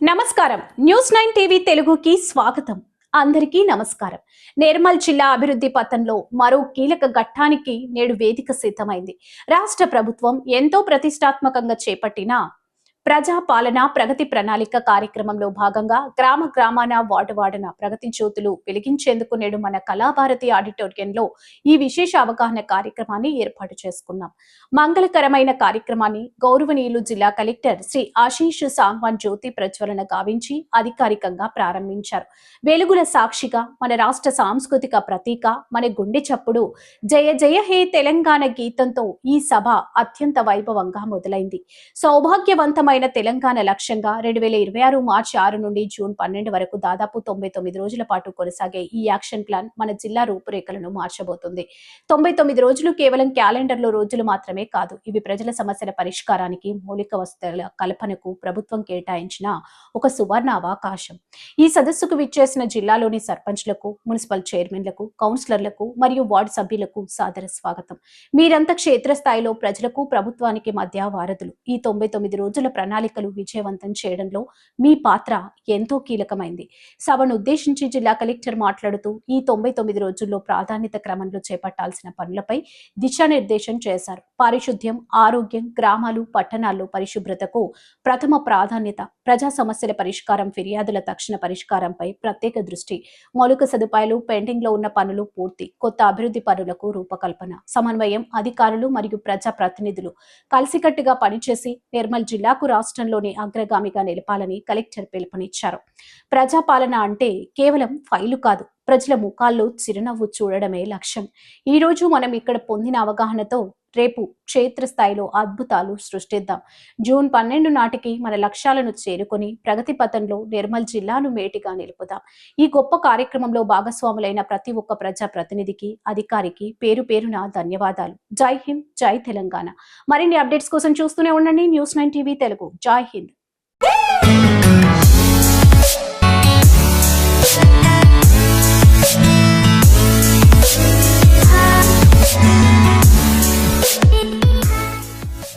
నమస్కారం. News 9 TV తెలుగుకి స్వాగతం. అందరికీ నమస్కారం. నిర్మల్ జిల్లా అభివృద్ధి పథంలో మరో కీలక ఘట్టానికి నేడు వేదిక సిద్ధమైంది. రాష్ట్ర ప్రభుత్వం ఎంతో ప్రతిష్టాత్మకంగా చేపట్టిన ప్రజా పాలన ప్రగతి ప్రణాళిక కార్యక్రమంలో భాగంగా గ్రామ గ్రామాన వార్డు వార్డున ప్రగతి జ్యోతులు వెలిగించేందుకు నేడు మన కళాభారతి ఆడిటోరియంలో ఈ విశేష అవగాహన కార్యక్రమాన్ని ఏర్పాటు చేసుకున్నాం. మంగళకరమైన కార్యక్రమాన్ని గౌరవనీయులు జిల్లా కలెక్టర్ శ్రీ ఆశీష్ సాంగ్వాన్ జ్యోతి ప్రజ్వలన గావించి అధికారికంగా ప్రారంభించారు. వెలుగుల సాక్షిగా మన రాష్ట్ర సాంస్కృతిక ప్రతీక మన గుండె చప్పుడు జయ జయ హే తెలంగాణ గీతంతో ఈ సభ అత్యంత వైభవంగా మొదలైంది. సౌభాగ్యవంతమైన తెలంగాణ లక్ష్యంగా 2026 మార్చి 6 నుండి జూన్ 12 వరకు దాదాపు 99 రోజుల పాటు కొనసాగే ఈ యాక్షన్ ప్లాన్ మన జిల్లా రూపురేఖలను మార్చబోతుంది. 99 రోజులు కేవలం క్యాలెండర్లో రోజులు మాత్రమే కాదు, ఇవి ప్రజల సమస్యల పరిష్కారానికి, మౌలిక వసతుల కల్పనకు ప్రభుత్వం కేటాయించిన ఒక సువర్ణ అవకాశం. ఈ సదస్సుకు విచ్చేసిన జిల్లాలోని సర్పంచ్లకు, మున్సిపల్ చైర్మన్లకు, కౌన్సిలర్లకు మరియు వార్డు సభ్యులకు సాదర స్వాగతం. మీరంతా క్షేత్రస్థాయిలో ప్రజలకు, ప్రభుత్వానికి మధ్య వారధులు. ఈ 99 రోజుల ప్రణాళికలు విజయవంతం చేయడంలో మీ పాత్ర ఎంతో కీలకమైంది. సభను ఉద్దేశించి జిల్లా కలెక్టర్ మాట్లాడుతూ ఈ 99 రోజుల్లో ప్రాధాన్యత క్రమంలో చేపట్టాల్సిన పనులపై దిశానిర్దేశం చేశారు. పారిశుద్ధ్యం, ఆరోగ్యం, గ్రామాలు, పట్టణాల్లో పరిశుభ్రతకు ప్రథమ ప్రాధాన్యత, ప్రజా సమస్యల పరిష్కారం, ఫిర్యాదుల తక్షణ పరిష్కారంపై ప్రత్యేక దృష్టి, మౌలిక సదుపాయాలు, పెండింగ్ లో ఉన్న పనులు పూర్తి, కొత్త అభివృద్ధి పనులకు రూపకల్పన, సమన్వయం, అధికారులు మరియు ప్రజా ప్రతినిధులు కలిసికట్టుగా పనిచేసి నిర్మల్ జిల్లాకు రాష్ట్రంలోని అగ్రగామిగా నిలపాలని కలెక్టర్ పిలుపునిచ్చారు. ప్రజాపాలన అంటే కేవలం ఫైలు కాదు, ప్రజల ముఖాల్లో చిరునవ్వు చూడడమే లక్ష్యం. ఈ రోజు మనం ఇక్కడ పొందిన అవగాహనతో రేపు క్షేత్రస్థాయిలో అద్భుతాలు సృష్టిద్దాం. జూన్ 12 నాటికి మన లక్ష్యాలను చేరుకొని ప్రగతి పథంలో నిర్మల్ జిల్లాను మేటిగా నిలుపుదాం. ఈ గొప్ప కార్యక్రమంలో భాగస్వాములైన ప్రతి ఒక్క ప్రజా ప్రతినిధికి, అధికారికి పేరు పేరున ధన్యవాదాలు. జై హింద్, జై తెలంగాణ. మరిన్ని అప్డేట్స్ కోసం చూస్తూనే ఉండండి న్యూస్ 9 టీవీ తెలుగు. జై హింద్.